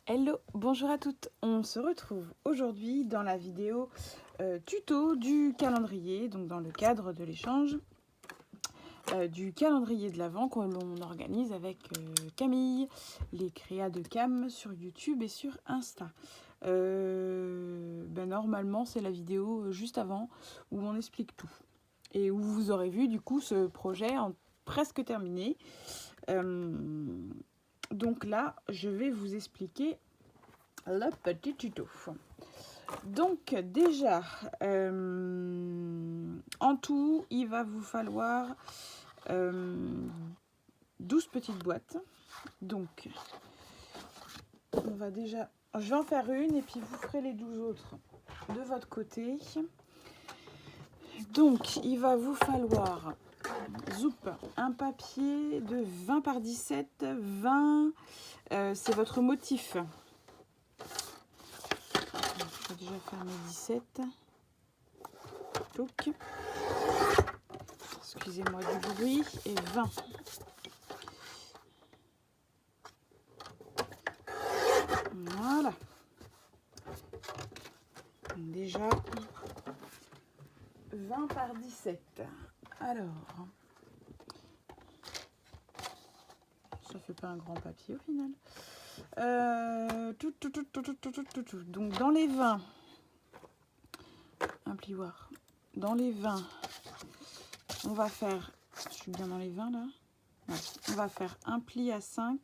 Hello, bonjour à toutes. On se retrouve aujourd'hui dans la vidéo tuto du calendrier, donc dans le cadre de l'échange du calendrier de l'Avent que l'on organise avec Camille, les créas de Cam sur YouTube et sur Insta. Normalement, c'est la vidéo juste avant où on explique tout et où vous aurez vu du coup ce projet en presque terminé. Donc là, je vais vous expliquer le petit tuto. Donc déjà, en tout, il va vous falloir 12 petites boîtes. Donc, on va déjà... Je vais en faire une et puis vous ferez les 12 autres de votre côté. Donc, il va vous falloir, un papier de 20 par 17, 20, c'est votre motif. Je vais déjà faire mes 17. Donc, excusez-moi du bruit, et 20. Voilà. Déjà 20 par 17. Alors, ça fait pas un grand papier au final. Donc dans les 20, un plioir. Dans les 20, on va faire, je suis bien dans les 20 là. Ouais. On va faire un pli à 5.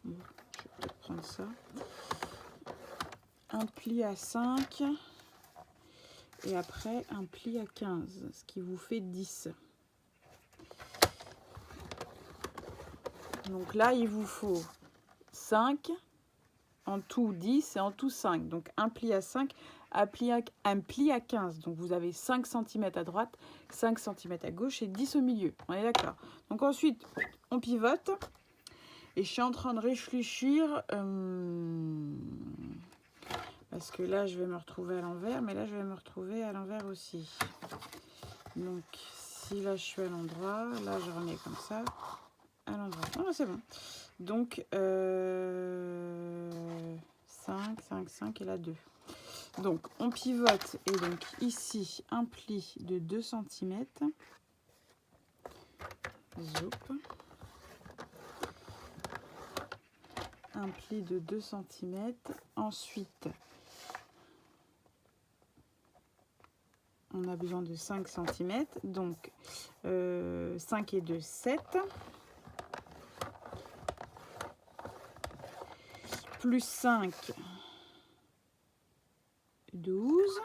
Je vais peut-être prendre ça. Un pli à 5. Et après un pli à 15, ce qui vous fait 10. Donc là, il vous faut 5, en tout 10 et en tout 5. Donc un pli à 5, un pli à 15. Donc vous avez 5 cm à droite, 5 cm à gauche et 10 au milieu. On est d'accord. Donc ensuite, on pivote. Et je suis en train de réfléchir... parce que là, je vais me retrouver à l'envers. Mais là, je vais me retrouver à l'envers aussi. Donc, si là, je suis à l'endroit, là, je remets comme ça. À l'endroit. Non, c'est bon. Donc, 5, 5, 5 et là 2. Donc, on pivote. Et donc, ici, un pli de 2 cm. Zoup. Un pli de 2 cm. Ensuite, on a besoin de 5 cm. Donc, 5 et 2, 7. Plus 5, 12.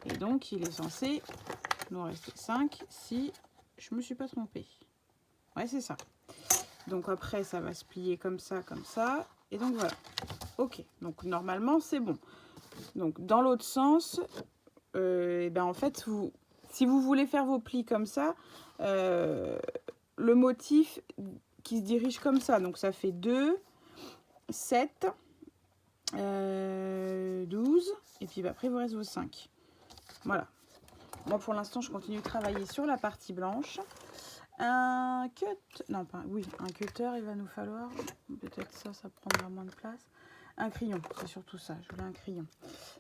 Et donc, il est censé nous rester 5 si je ne me suis pas trompée. Ouais, c'est ça. Donc après, ça va se plier comme ça, comme ça. Et donc voilà. Ok, donc normalement, c'est bon. Donc dans l'autre sens, en fait, si vous voulez faire vos plis comme ça, le motif qui se dirige comme ça. Donc ça fait 2, 7, 12. Et puis après, il vous reste vos 5. Voilà. Moi, pour l'instant, je continue de travailler sur la partie blanche. Un cutter, il va nous falloir. Peut-être ça prendra moins de place. Un crayon, c'est surtout ça. Je voulais un crayon.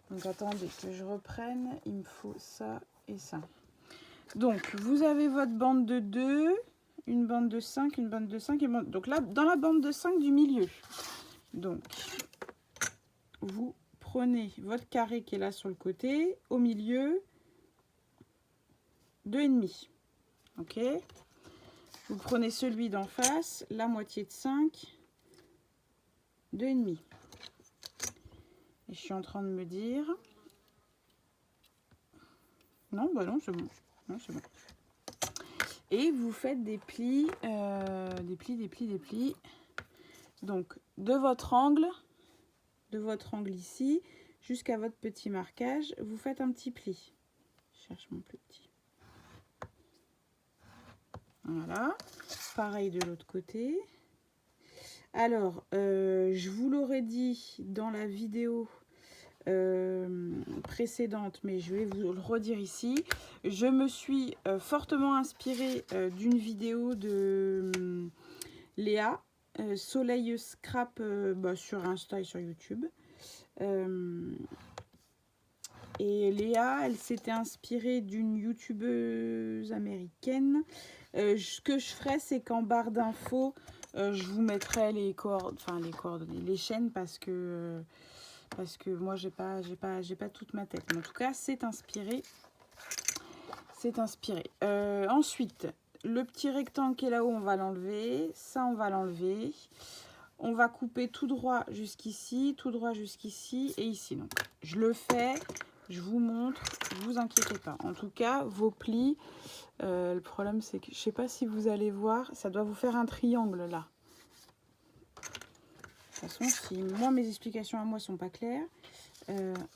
Donc, attendez que je reprenne. Il me faut ça et ça. Donc, vous avez votre bande de 2, une bande de 5, une bande de 5. Donc là, dans la bande de 5 du milieu. Donc, vous prenez votre carré qui est là sur le côté. Au milieu, 2,5. Ok. Vous prenez celui d'en face, la moitié de 5, 2,5. Et je suis en train de me dire... Non, bah non, c'est bon. Non, c'est bon. Et vous faites des plis, des plis. Donc, de votre angle ici, jusqu'à votre petit marquage, vous faites un petit pli. Je cherche mon plus petit. Voilà. Pareil de l'autre côté. Alors, je vous l'aurais dit dans la vidéo précédente, mais je vais vous le redire ici. Je me suis fortement inspirée d'une vidéo de Léa, Soleil Scrap, sur Insta et sur YouTube. Et Léa, elle s'était inspirée d'une youtubeuse américaine. Ce que je ferai, c'est qu'en barre d'infos, je vous mettrai les coordonnées, les chaînes, parce que moi, j'ai pas toute ma tête. Mais en tout cas, c'est inspiré. C'est inspiré. Ensuite, le petit rectangle qui est là-haut, on va l'enlever. Ça, on va l'enlever. On va couper tout droit jusqu'ici, et ici. Donc, je le fais, je vous montre, ne vous inquiétez pas. En tout cas, vos plis, le problème, c'est que je ne sais pas si vous allez voir, ça doit vous faire un triangle là. De toute façon, si moi, mes explications à moi ne sont pas claires,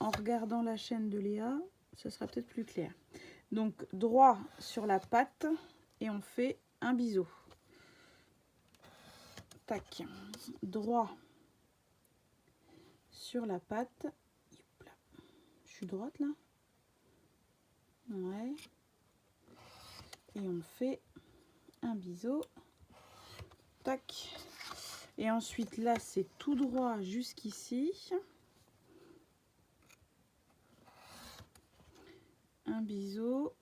en regardant la chaîne de Léa, ce sera peut-être plus clair. Donc, droit sur la patte, et on fait un biseau. Tac, droit sur la patte. Je suis droite là. Ouais. Et on fait un biseau. Tac. Et ensuite là, c'est tout droit jusqu'ici. Un biseau.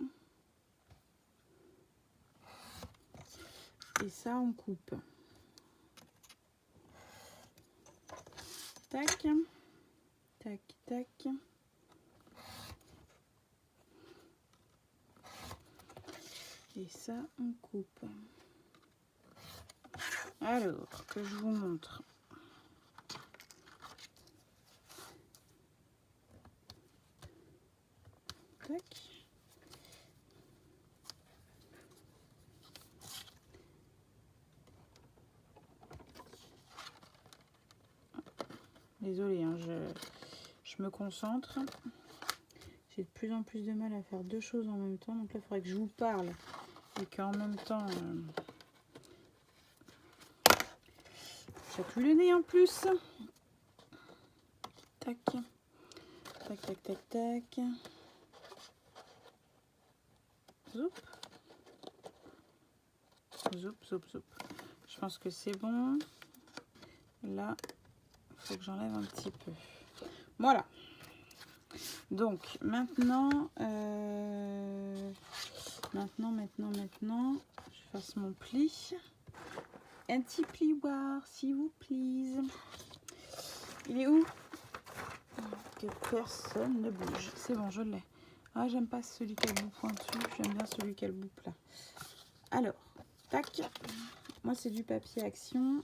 Et ça, on coupe. Tac, tac, tac. Et ça, on coupe. Alors, que je vous montre. Tac. Désolée, hein, je me concentre. J'ai de plus en plus de mal à faire deux choses en même temps. Donc là, il faudrait que je vous parle et qu'en même temps, j'appuie le nez en plus. Tac, tac, tac, tac, tac. Zoup. Zoup, zoup, zoup. Je pense que c'est bon. Là, il faut que j'enlève un petit peu. Voilà. Donc, maintenant, maintenant, je fasse mon pli. Un petit plioir, s'il vous plaît. Il est où? Que personne ne bouge. C'est bon, je l'ai. Ah, j'aime pas celui qui a le bout pointu. J'aime bien celui qui a le bout plat. Alors, tac. Moi, c'est du papier Action.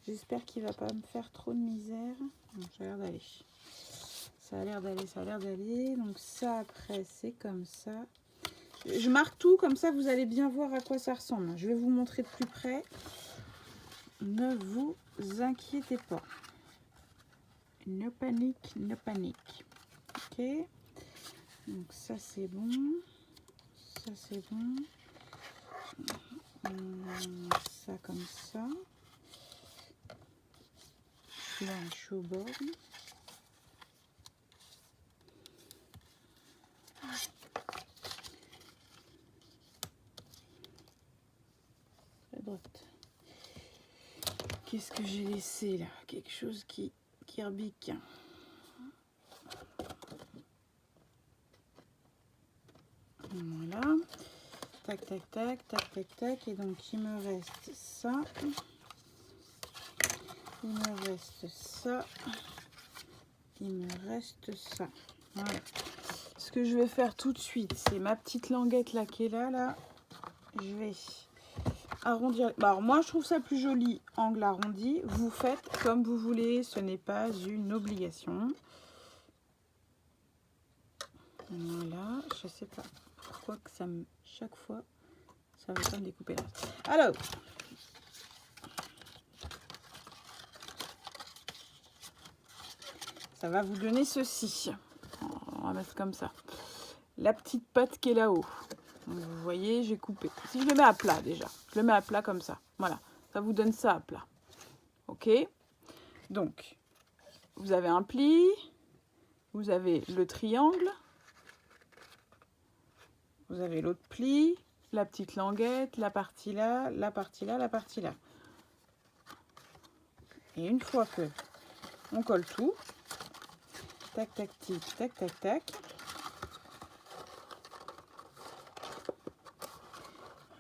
J'espère qu'il va pas me faire trop de misère. Bon, ça a l'air d'aller. Ça a l'air d'aller, ça a l'air d'aller. Donc ça, après, c'est comme ça. Je marque tout, comme ça, vous allez bien voir à quoi ça ressemble. Je vais vous montrer de plus près. Ne vous inquiétez pas. Ne panique, ne panique. Ok. Donc ça, c'est bon. Ça, c'est bon. Ça, comme ça. Là, je suis au bord. À droite. Qu'est-ce que j'ai laissé là? Quelque chose qui rebique. Voilà. Tac, tac, tac, tac, tac, tac. Et donc, il me reste ça. Il me reste ça. Il me reste ça. Voilà. Ce que je vais faire tout de suite, c'est ma petite languette là qui est là. Je vais arrondir. Bah, alors moi, je trouve ça plus joli, angle arrondi. Vous faites comme vous voulez, ce n'est pas une obligation. Voilà, je sais pas pourquoi que ça me... Chaque fois, ça va pas me découper là. Alors, ça va vous donner ceci. On va mettre comme ça. La petite patte qui est là-haut. Vous voyez, j'ai coupé. Si je le mets à plat déjà, je le mets à plat comme ça. Voilà, ça vous donne ça à plat. Ok. Donc, vous avez un pli, vous avez le triangle, vous avez l'autre pli, la petite languette, la partie là, la partie là, la partie là. Et une fois que on colle tout, tac, tac, tic, tac, tac, tac.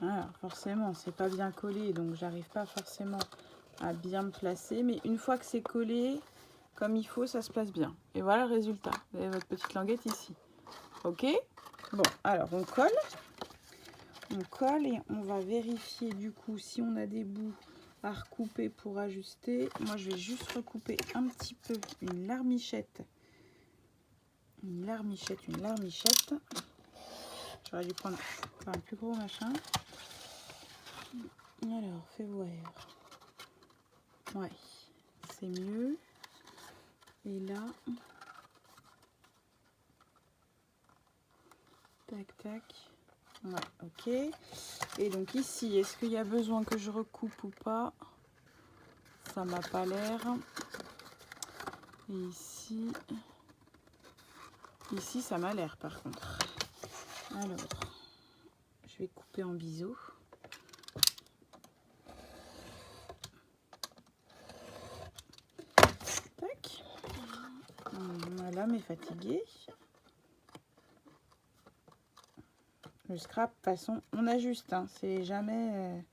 Alors, forcément, c'est pas bien collé, donc j'arrive pas forcément à bien me placer. Mais une fois que c'est collé, comme il faut, ça se place bien. Et voilà le résultat. Vous avez votre petite languette ici. Ok? Bon, alors on colle. On colle et on va vérifier du coup si on a des bouts à recouper pour ajuster. Moi, je vais juste recouper un petit peu une larmichette. Une larmichette. J'aurais dû prendre un plus gros machin. Alors, fais voir. Ouais, c'est mieux. Et là, tac, tac. Ouais, ok. Et donc ici, est-ce qu'il y a besoin que je recoupe ou pas? Ça m'a pas l'air. Et ici, ça m'a l'air par contre. Alors, je vais couper en biseau. Tac. L'homme est fatigué. Le scrap, de toute façon, on ajuste. Hein. C'est jamais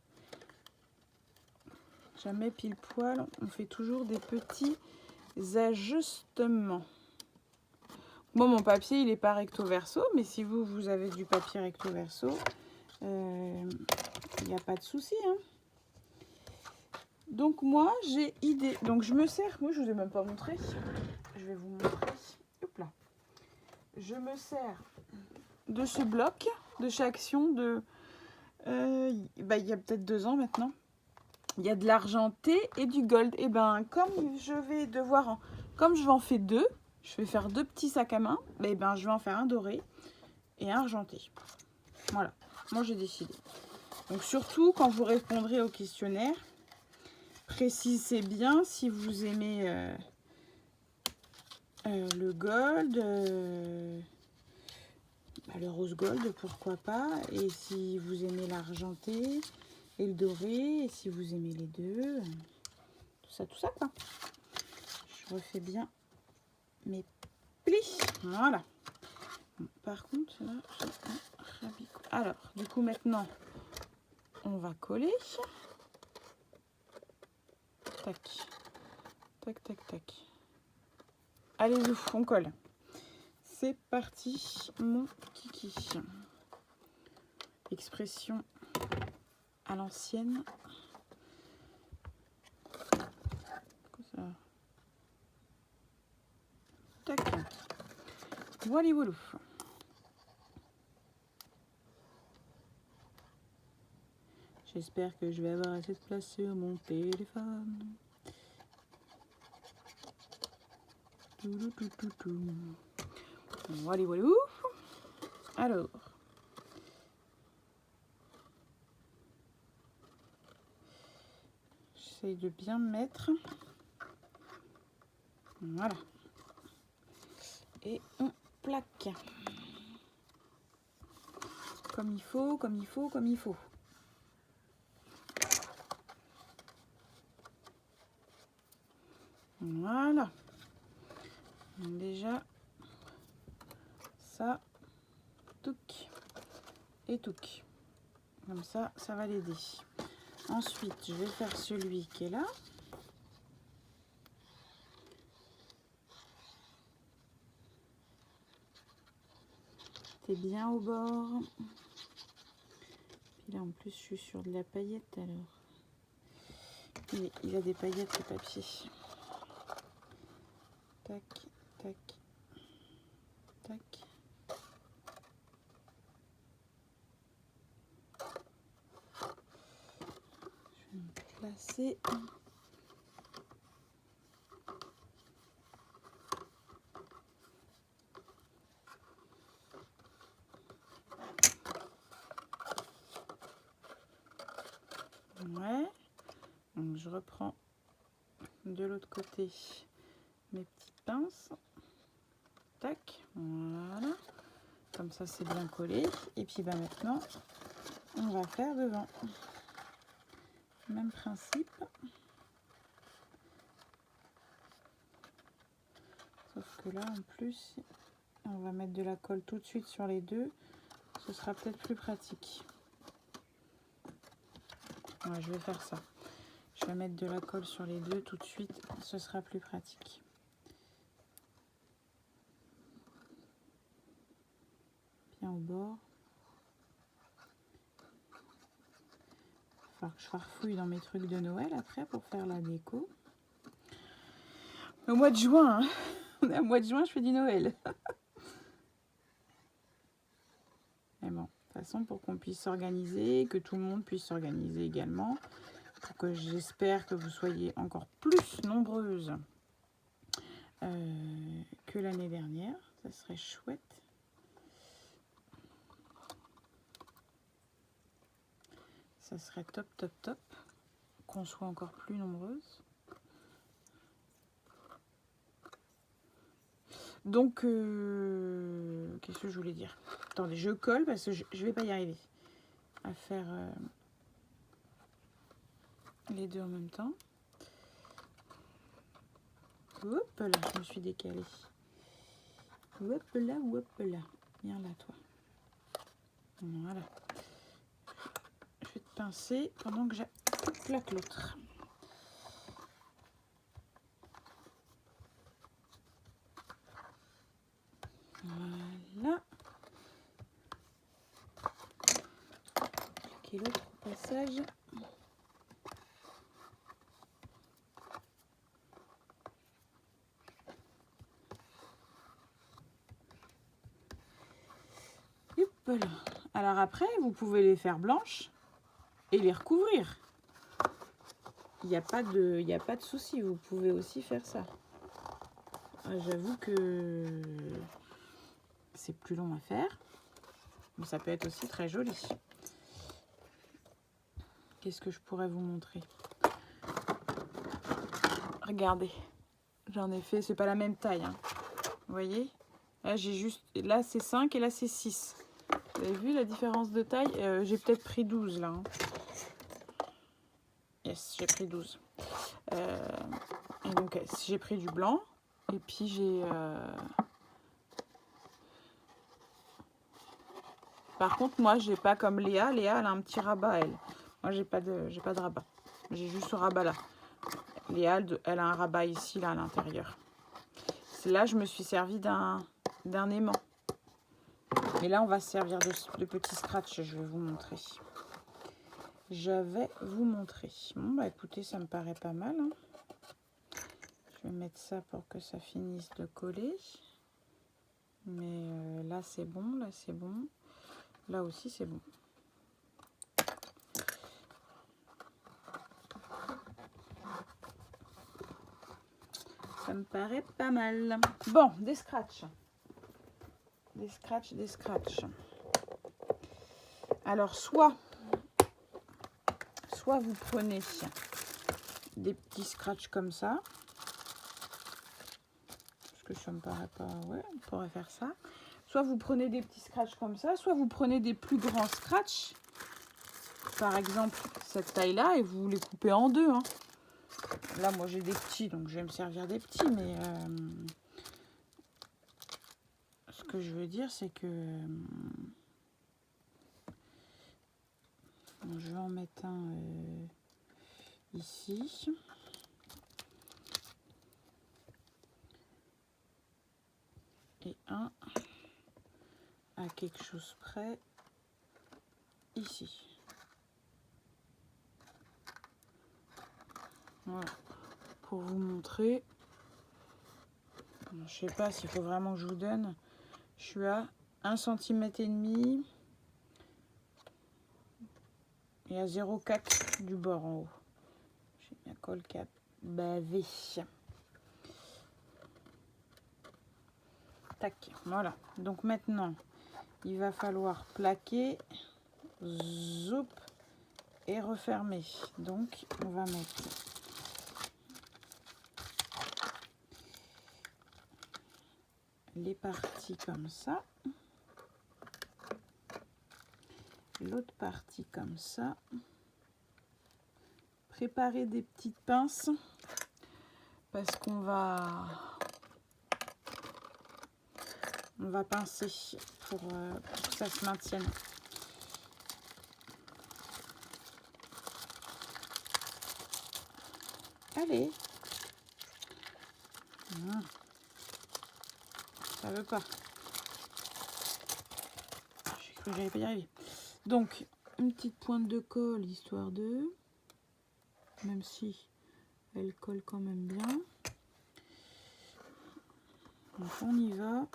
pile poil. On fait toujours des petits ajustements. Moi, mon papier, il n'est pas recto verso, mais si vous avez du papier recto verso, il n'y a pas de souci. Hein. Donc moi, j'ai idée. Donc je me sers, moi je ne vous ai même pas montré. Je vais vous montrer. Hop là. Je me sers de ce bloc de chez Action de... il y a peut-être 2 ans maintenant. Il y a de l'argenté et du gold. Et ben comme je vais devoir... Comme je vais en faire 2, je vais faire 2 petits sacs à main. Et ben je vais en faire un doré et un argenté. Voilà. Moi j'ai décidé. Donc surtout quand vous répondrez au questionnaire, précisez bien si vous aimez le gold, le rose gold, pourquoi pas. Et si vous aimez l'argenté et le doré, et si vous aimez les deux, tout ça quoi. Je refais bien mes plis. Voilà. Bon, par contre, là, j'ai un rabicot. Alors, du coup, maintenant, on va coller. Tac, tac, tac, tac. Allez-y, on colle. C'est parti, mon kiki. Expression à l'ancienne. Tac. Voilà, voilà. J'espère que je vais avoir assez de place sur mon téléphone. Voilà, voilà. Alors, j'essaye de bien mettre. Voilà. Et on plaque. Comme il faut, comme il faut, comme il faut. Voilà. Donc déjà, ça, touc et touc. Comme ça, ça va l'aider. Ensuite, je vais faire celui qui est là. C'est bien au bord. Puis là, en plus, je suis sur de la paillette alors. Il a des paillettes, ce papier. Tac, tac, tac. Je vais me placer. Ouais. Donc je reprends de l'autre côté mes petites pinces. tac, voilà. Comme ça, c'est bien collé. Et puis bah, maintenant, on va faire devant. Même principe. Sauf que là, en plus, on va mettre de la colle tout de suite sur les deux. Ce sera peut-être plus pratique. Ouais, je vais faire ça. Je vais mettre de la colle sur les deux tout de suite. Ce sera plus pratique. Bien au bord. Il va falloir que je farfouille dans mes trucs de Noël après pour faire la déco. Au mois de juin, hein. Au mois de juin, je fais du Noël. Mais bon, de toute façon, pour qu'on puisse s'organiser, que tout le monde puisse s'organiser également, pour que j'espère que vous soyez encore plus nombreuses que l'année dernière. Ça serait chouette. Ça serait top, top, top. Qu'on soit encore plus nombreuses. Donc, qu'est-ce que je voulais dire? Attendez, je colle parce que je vais pas y arriver à faire les deux en même temps. Hop là, je me suis décalée. Hop là, hop là. Viens là, toi. Voilà. Je vais te pincer pendant que je plaque l'autre. Voilà. Plaquer l'autre au passage. Hop là. Alors après, vous pouvez les faire blanches et les recouvrir. Il n'y a pas de souci, vous pouvez aussi faire ça. J'avoue que c'est plus long à faire, mais ça peut être aussi très joli. Qu'est-ce que je pourrais vous montrer? Regardez, j'en ai fait, c'est pas la même taille, hein. Vous voyez? Là, j'ai juste, là c'est 5 et là c'est 6. Vous avez vu la différence de taille? J'ai peut-être pris 12 là, hein. Yes, j'ai pris 12. Et donc j'ai pris du blanc. Et puis j'ai... Par contre, moi, j'ai pas comme Léa. Léa, elle a un petit rabat, elle. Moi, j'ai pas de rabat. J'ai juste ce rabat-là. Léa, elle a un rabat ici, là, à l'intérieur. Là, je me suis servi d'un aimant. Mais là, on va se servir de petits scratchs. Je vais vous montrer. Bon, bah écoutez, ça me paraît pas mal, hein. Je vais mettre ça pour que ça finisse de coller. Mais là, c'est bon. Là, c'est bon. Là aussi, c'est bon. Ça me paraît pas mal. Bon, des scratchs. Des scratchs. Alors, soit vous prenez des petits scratchs comme ça. Parce que ça me paraît pas... Ouais, on pourrait faire ça. Soit vous prenez des petits scratchs comme ça, soit vous prenez des plus grands scratchs. Par exemple, cette taille-là, et vous les coupez en deux, hein. Là, moi, j'ai des petits, donc je vais me servir des petits, mais... ce que je veux dire, c'est que... je vais en mettre un ici. Et un à quelque chose près ici. Voilà. Pour vous montrer. Je sais pas s'il faut vraiment que je vous donne. Je suis à 1,5 cm et à 0,4 du bord en haut. J'ai ma colle qui a bavé. Tac, voilà. Donc maintenant, il va falloir plaquer, zoup, et refermer. Donc, on va mettre les parties comme ça. L'autre partie comme ça. Préparez des petites pinces parce qu'on va pincer pour que ça se maintienne. Allez. Ça veut pas. J'ai cru que j'allais pas y arriver. Donc, une petite pointe de colle, histoire de... Même si elle colle quand même bien. Donc, on y va.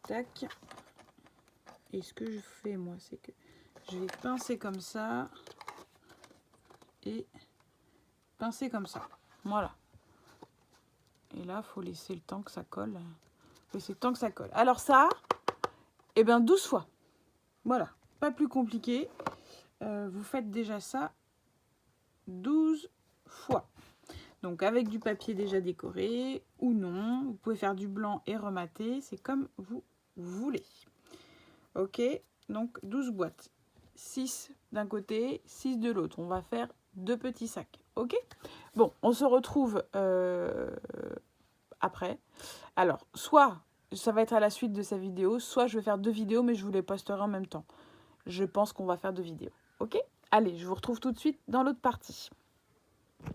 Tac. Et ce que je fais, moi, c'est que je vais pincer comme ça. Et pincer comme ça. Voilà. Et là, il faut laisser le temps que ça colle. Laisser le temps que ça colle. Alors ça, eh bien 12 fois. Voilà. Pas plus compliqué. Vous faites déjà ça 12 fois. Donc avec du papier déjà décoré ou non. Vous pouvez faire du blanc et remater. C'est comme vous voulez. Ok. Donc 12 boîtes. 6 d'un côté, 6 de l'autre. On va faire 2 petits sacs. Ok. Bon, on se retrouve après. Alors, soit ça va être à la suite de cette vidéo, soit je vais faire 2 vidéos, mais je vous les posterai en même temps. Je pense qu'on va faire 2 vidéos. Ok? Allez, je vous retrouve tout de suite dans l'autre partie.